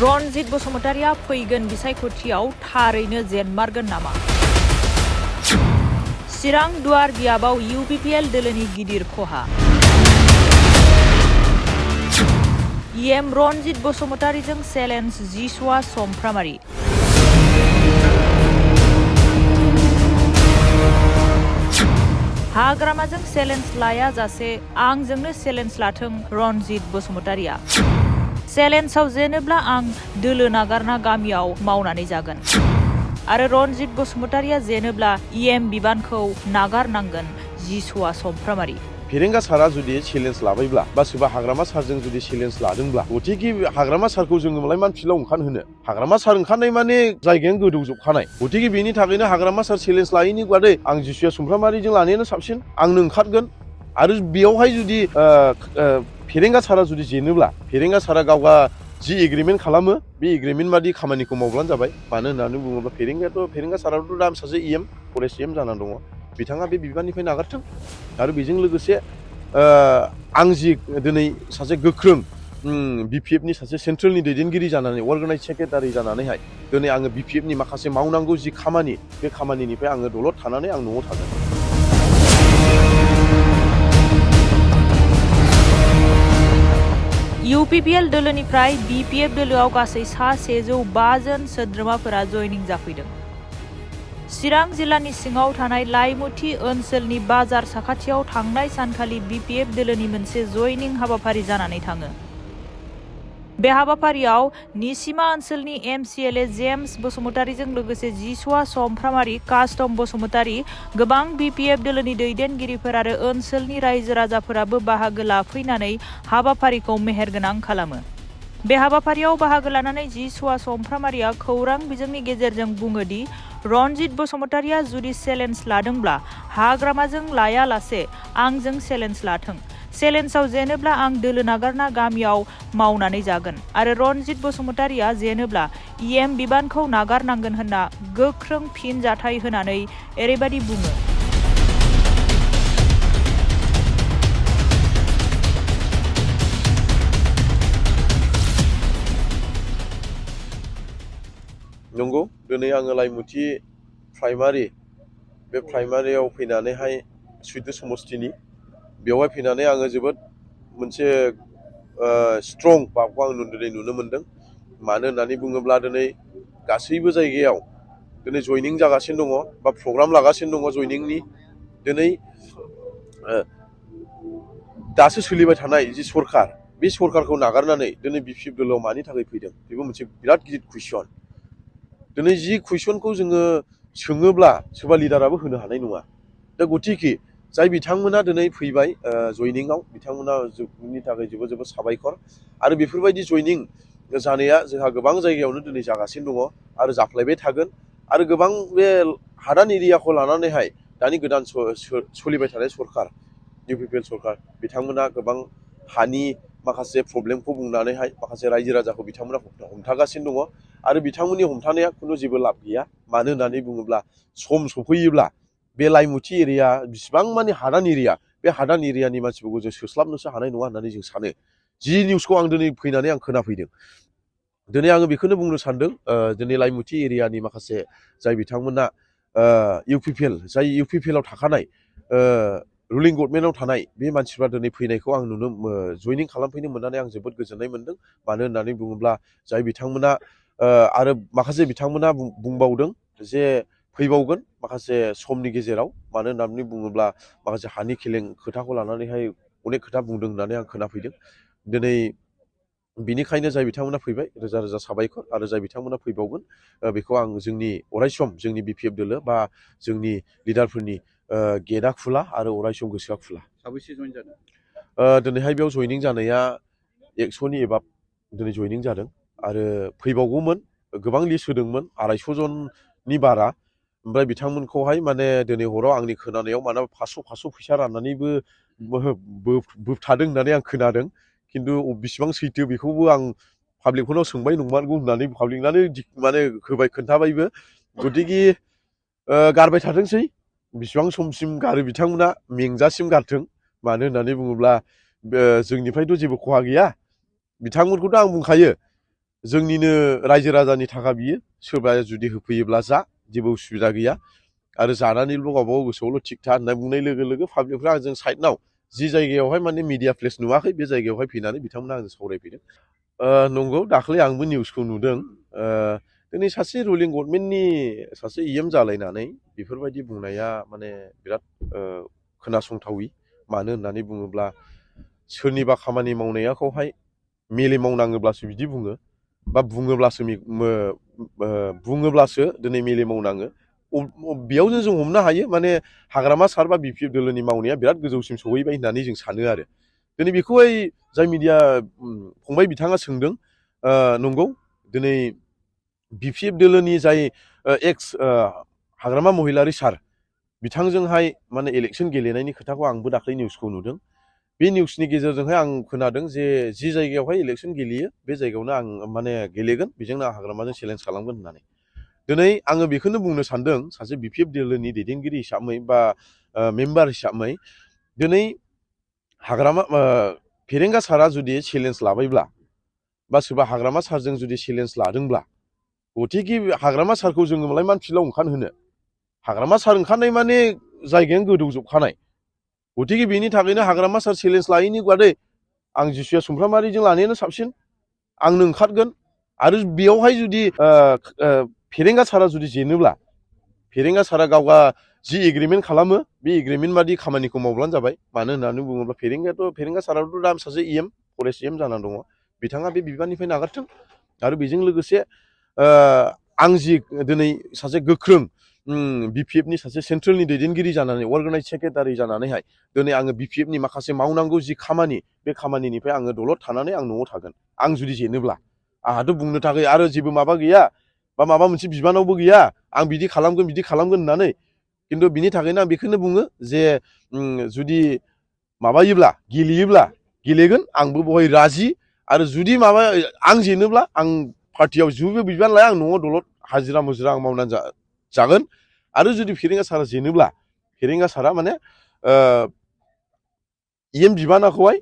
रनजित बसुमतारिया फैगोन बिसायख'थियाव थारैनो जेनमारगोन नामा? चिरां दुवार बियाबाव UPPL दोलोनि गिदिर खहा। EM रनजित बसुमतारिजों चेलेन्ज जिसुआ समफ्रामारि। हाग्रामाजों चेलेन्ज लाया जासे आंजोंनो चेलेन्ज लाथों रनजित बसुमतारिया। चेलेन्जआव जेनोब्ला आं दोलो नागारना गामियाव मावनानै जागोन आरो रनजित बसुमतारिया जेनोब्ला EM बिबानखौ नागारनांगोन जिसुआ समफ्रामारि। फेरेंगा सारा जुदि चेलेन्ज लाबायब्ला बा सोरबा हाग्रामा सारजों जुदि चेलेन्ज लादोंब्ला गतिके हाग्रामा सारखौ जोङो मालाय मान फिल्डआव ओंखारहोनो हाग्रामा सार ओंखारनाय माने जायगायानो गोदौजोबखानाय गतिके बेनि थाखायनो हाग्रामा सार चेलेन्ज लायैनि बादै आं जिसुआ समफ्रामारिजों लानायानो साबसिन आंनो ओंखारगोन आरो बेयावहाय जुदि फेरेंगा सारा जुदि जेनोब्ला फेरेंगा सारा गावगा जि एग्रिमेन्ट खालामो बे एग्रिमेन्ट बादि खामानिखौ मावब्लानो जाबाय मानो होननानै बुङोब्ला फेरेंगा साराथ' दा सासे EM फरेस्ट EM जानानै दङ बिथाङा बे बिबाननिफ्राय नागारथों आरो बेजों लोगोसे आं जि दिनै सासे गोख्रों BPFनि सासे सेन्ट्रेलनि दैदेनगिरि जानानै अर्गानाइज सेक्रेटारि जानानैहाय दिनै आङो BPFनि माखासे मावनांगौ जि खामानि बे खामानिनिफ्राय आङो दलद थानानै आं न'आव थागोन। UPPL दोलोनिफ्राय BPF दोलोआव गासै 105 जन सोद्रोमाफोरा जयनिं जाफैदों। चिरां जिल्लानि सिङाव थानाय लाइमुथि ओनसोलनि बाजार साखाथियाव थांनाय सानखालि BPF दोलोनि मोनसे जयनिं हाबाफारि जानानै थाङो। बे हाबाफारियाव निसिमा ओनसोलनि MCLA जेम्स बसुमतारिजों लोगोसे जिसुआ समफ्रामारि कास्टम बसुमतारि गोबां BPF दोलोनि दैदेनगिरिफोर आरो ओनसोलनि रायजो राजाफोराबो बाहागो लाफैनानै हाबाफारिखौ मेहेरगोनां खालामो। बे हाबाफारियाव बाहागो लानानै जिसुआ समफ्रामारिया खौरां बिजोंनि गेजेरजों बुङो दि रनजित बसुमतारिया जुदि चेलेन्ज लादोंब्ला हाग्रामाजों लायालासे आंजों चेलेन्ज लाथों। चेलेन्जआव जेनोब्ला आं दोलो नागारना गामियाव मावनानै जागोन आरो रनजित बसुमतारिया जेनोब्ला EM बिबानखौ नागारनांगोन होनना गोख्रों फिनजाथाय होनानै ओरैबायदि बुङो। नंगौ दिनै आङो लाइमुथि प्राइमारि बे प्राइमारियाव फैनानैहाय सुइद समस्थिनि बेवहाय फैनानै आङो जोबोद मोनसे स्ट्रं भाबखौ आं दिनै नुनो मोन्दों मानो होननानै बुङोब्ला दिनै गासैबो जायगायाव दिनै जयनिं जागासिनो दङ बा प्रग्राम लागासिनो दङ जयनिंनि दिनै दासो सोलिबाय थानाय जि सरखार बे सरखारखौ नागारनानै दिनै BPF दोलोआव मानि थाखाय फैदों बेबो मोनसे बिराद गिदिर कुइसन दिनै जि कुइसनखौ जोङो सोङोब्ला सोरबा लिडाराबो होनो हानाय नङा दा गतिके जाय बिथांमोना दिनै फैबाय जयनिंआव बिथांमोननि थाखाय जोबोद जोबोद साबायखर आरो बेफोरबायदि जयनिं जानाया जोंहा गोबां जायगायावनो दिनै जागासिनो दङ आरो जाफ्लायबाय थागोन आरो गोबां बे हादान एरियाखौ लानानैहाय दानि गोदान सोलिबाय थानाय सरखार UPPL सरखार बिथांमोना गोबां हानि माखासे प्रब्लेमखौ बुंनानैहाय माखासे रायजो राजाखौ बिथांमोना हमथागासिनो दङ आरो बिथांमोननि हमथानाया खुनु जेबो लाब गैया मानो होननानै बुङोब्ला सम सफैयोब्ला बे लाइमुथि एरिया बिसिबां माने हादान एरिया बे हादान एरियानि मानसिफोरखौ जों सोस्लाबनोसो हानाय नङा होननानै जों सानो जि निउसखौ आं दिनै फैनानै आं खोनाफैदों दिनै आङो बेखौनो बुंनो सानदों दिनै लाइमुथि एरियानि माखासे जाय बिथांमोना जाय UPPLआव थाखानाय रुलिं गभर्नमेन्टआव थानाय बे मानसिफ्रा दिनै फैनायखौ आं जयनिं खालामफैनो मोननानै आं जोबोद गोजोननाय मोन्दों मानो होननानै बुङोब्ला जाय बिथांमोना आरो माखासे बिथांमोना बुंबावदों जे फैबावगोन माखासे समनि गेजेराव मानो होननानै बुङोब्ला माखासे हानि खोथाखौ लानानैहाय अनेक खोथा बुंदों होननानै आं खोनाफैदों दिनै बिनिखायनो जाय बिथांमोना फैबाय रोजा रोजा साबायखर आरो जाय बिथांमोना फैबावगोन बेखौ आं जोंनि अरायसम जोंनि BPF दोलो बा जोंनि लिडारफोरनि गेटआ खुला आरो अरायसम गोसोआ खुला। साबैसे जइन जादों दिनैहाय बेयाव जयनिं जानाया 100नि एबाब दिनै जयनिं जादों आरो फैबावगौमोन गोबां लिस्ट होदोंमोन 250 जननि बारा ओमफ्राय बिथांमोनखौहाय माने दिनै हराव आंनि खोनानायाव मानोबा 500 फैसा राननानैबो बोबथादों होननानै आं खोनादों खिन्थु बेसेबां सैथो बेखौबो आं पाब्लिकफोरनाव सोंबाय नंमारगौ होननानै पाब्लिकनानो माने होबाय खोन्थाबायबो गतिके गारबाय थाथोंसै बेसेबां समसिम गारो बिथांमोना मेंजासिम गारथों मानो होननानै बुङोब्ला जोंनिफ्रायथ' जेबो खहा गैया बिथांमोनखौथ' आं बुंखायो जोंनिनो रायजो राजानि थाखा बियो सोरबाया जुदि होफैयोब्ला जा जेबो उसुबिदा गैया आरो जानानैल' गावबागाव गोसोआवल' थिग था होनना बुंनाय लोगो लोगो पाब्लिकफ्रा आंजों साइडनाव जि जायगायावहाय माने मिडिया प्लेस नुवाखै बे जायगायावहाय फैनानै बिथांमोना आंजों सावरायफैदों। नंगौ दाख्लै आंबो निउसखौ नुदों। दिनै सासे रुलिं गभर्नमेन्टनि सासे EM जालायनानै बेफोरबायदि बुंनाया माने बिराद खोनासंथावि। मानो होननानै बुङोब्ला सोरनिबा खामानि मावनायखौहाय मेलेम मावनाङोब्लासो बिदि बुङो बा बुङोब्लासो दिनै मेलेम मावनाङो। बेयावनो जों हमनो हायो माने हाग्रामा सार बा BPF दोलोनि मावनाया बिराद गोजौसिम सहैबाय होननानै जों सानो आरो। दिनै बेखौहाय जाय मिडिया फंबाय बिथाङा सोंदों नंगौ दिनै BPF दोलोनि जाय एक्स हाग्रामा महिलारि सार बिथांजोंहाय माने इलेक्सन गेलेनायनि खोथाखौ आंबो दाख्लै निउसखौ नुदों। बे निउसनि गेजेरजोंहाय आं खोनादों जे जि जायगायावहाय इलेक्सन गेलेयो बे जायगायावनो आं माने गेलेगोन बेजोंनो आं हाग्रामाजों चेलेन्ज खालामगोन होननानै। दिनै आङो बेखौनो बुंनो सानदों सासे BPF दोलोनि दैदेनगिरि हिसाबै बा मेम्बार हिसाबै दिनै हाग्रामा फेरेंगा सारा जुदि चेलेन्ज लाबायब्ला बा सोरबा हाग्रामा सारजों जुदि चेलेन्ज लादोंब्ला गथिखे हाग्रामा सारखौ जोङो मालाय मान फिल्डआव ओंखारहोनो हाग्रामा सार ओंखारनाय माने जायगायानो गोदौजोबखानाय। गथिखे बेनि थाखायनो हाग्रामा सार चेलेन्ज लायैनि बादै आं जिसुया सुमफ्रामारिजों लानायानो साबसिन आंनो ओंखारगोन आरो बेयावहाय जुदि फेरेंगा सारा जुदि जेनोब्ला फेरेंगा सारा गावगा जि एग्रिमेन्ट खालामो बे एग्रिमेन्ट बादि खामानिखौ मावब्लानो जाबाय। मानो होननानै बुङोब्ला फेरेंगा साराथ' दा सासे EM फरेस्ट EM जानानै दङ। बिथाङा बे बिबाननिफ्राय नागारथों आरो बेजों लोगोसे आं जि दिनै सासे गोख्रों BPFनि सासे सेन्ट्रेलनि दैदेनगिरि जानानै अर्गानाइज सेक्रेटारि जानानैहाय दिनै आङो BPFनि माखासे मावनांगौ जि खामानि बे खामानिनिफ्राय आङो दलद थानानै आं न'आव थागोन आं जुदि जेनोब्ला। आंहाथ' बुंनो थाखाय आरो जेबो माबा गैया बा माबा मोनसे बिबानावबो गैया आं बिदि खालामगोन होननानै। खिन्थु बिनि थाखायनो आं बेखौनो बुङो जे जुदि माबायोब्ला गेलेगोन आंबो बहाय राजि आरो जुदि आं जेनोब्ला आं पार्टियाव जेबो बिबान लाया आं न'आव दलद हाजिरा मुजिरा आं मावनानै जागोन आरो जुदि फेरेंगा सारा जेनोब्ला फेरेंगा सारा माने EM बिबानाखौहाय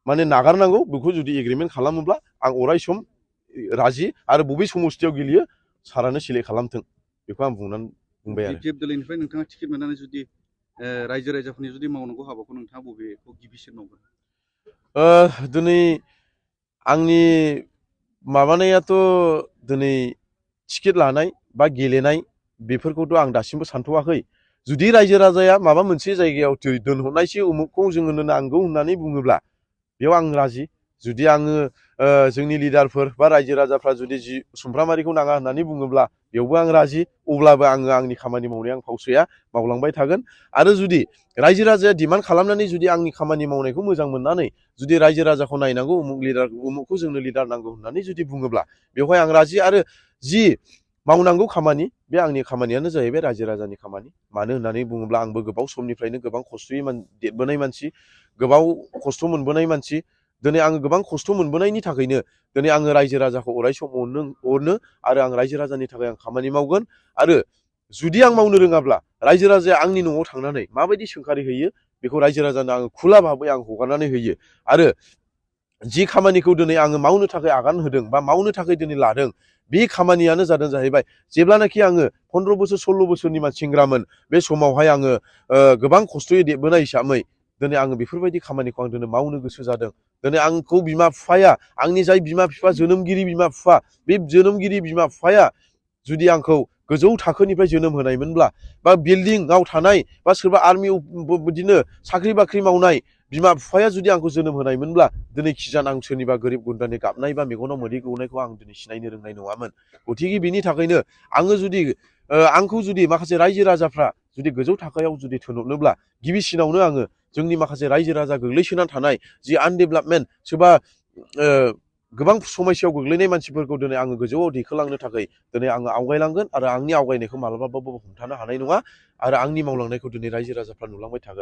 माने नागारनांगौ बेखौ जुदि एग्रिमेन्ट खालामोब्ला आं अराय सम राजि आरो बबे समस्थियाव गेलेयो सारानो सिलेक्ट खालामथों बेखौ आं बुंबाय आरो। BPF दोलोनिफ्राय नोंथाङा टिकेट मोननानै जुदि रायजो राजाफोरनि जुदि मावनांगौ हाबाखौ नोंथाङा बबेखौ गिबिसिन मावगोन? दिनै आंनि माबानायाथ' दिनै टिकेट लानाय बा गेलेनाय बेफोरखौथ' आं दासिमबो सानथ'वाखै। जुदि रायजो राजाया माबा मोनसे जायगायाव दोनहरनायसै उमुखखौ जोंनो नांगौ होननानै बुङोब्ला बेयाव आं राजि। जुदि आङो जोंनि लिडारफोर बा रायजो राजाफ्रा जुदि सुमफ्रामारिखौ नाङा होननानै बुङोब्ला बेयावबो आं राजि। अब्लाबो आङो आंनि खामानि मावनाया आं फावसयया मावलांबाय थागोन आरो जुदि रायजो राजाया डिमान्ड खालामनानै जुदि आंनि खामानि मावनायखौ मोजां मोननानै जुदि रायजो राजाखौ नायनांगौ उमुखखौ जोंनो लिडार नांगौ होननानै जुदि बुङोब्ला बेवहाय आं राजि आरो जि मावनांगौ खामानि बे आंनि खामानियानो जाहैबाय रायजो राजानि खामानि। मानो होननानै बुङोब्ला आंबो गोबाव समनिफ्रायनो गोबां खस्थ'यै देरबोनाय मानसि गोबाव खस्थ' मोनबोनाय मानसि। दिनै आङो गोबां खस्थ' मोनबोनायनि थाखायनो दिनै आङो रायजो राजाखौ अराय सम अनो आरो आं रायजो राजानि थाखाय आं खामानि मावगोन आरो जुदि आं मावनो रोङाब्ला रायजो राजाया आंनि न'आव थांनानै माबायदि सोंखारि हैयो बेखौ रायजो राजानो आङो खुला भाबै आं हगारनानै होयो आरो जि खामानिखौ दिनै आङो मावनो थाखाय आगान होदों बा मावनो थाखाय दिनै लादों बे खामानियानो जादों जाहैबाय जेब्लानाखि आङो 15 बोसोर 16 बोसोरनि सेंग्रामोन बे समावहाय आङो गोबां खस्थ'यै देरबोनाय हिसाबै दिनै आङो बेफोरबायदि खामानिखौ आं दिनै मावनो गोसो जादों। दिनै आंखौ बिमा बिफाया आंनि जाय बिमा बिफा जोनोमगिरि बिमा बिफा बे जोनोमगिरि बिमा बिफाया जुदि आंखौ गोजौ थाखोनिफ्राय जोनोम होनायमोनब्ला बा बिल्डिंआव थानाय बा सोरबा आर्मियाव बिदिनो साख्रि बाख्रि मावनाय बिमा बिफाया जुदि आंखौ जोनोम होनायमोनब्ला दिनै खिजान आं सोरनिबा गोरिब गुन्द्रानि गाबनाय बा मेगनाव मोदै गौनायखौ आं दिनै सिनायनो रोंनाय नङामोन। गथिखे बिनि थाखायनो आङो जुदि आंखौ जुदि माखासे रायजो राजाफ्रा जुदि गोजौ थाखोआव जुदि थिनहरनोब्ला गिबिसिनावनो आङो जोंनि माखासे रायजो राजा गोग्लैसोनानै थानाय जि आनडेभेलपमेन्ट सोरबा गोबां समस्यायाव गोग्लैनाय मानसिफोरखौ दिनै आङो गोजौआव दैखोलांनो थाखाय दिनै आङो आवगायलांगोन आरो आंनि आवगायनायखौ मालाबाबो हमथानो हानाय नङा आरो आंनि मावलांनायखौ दिनै रायजो राजाफ्रा नुलांबाय थागोन।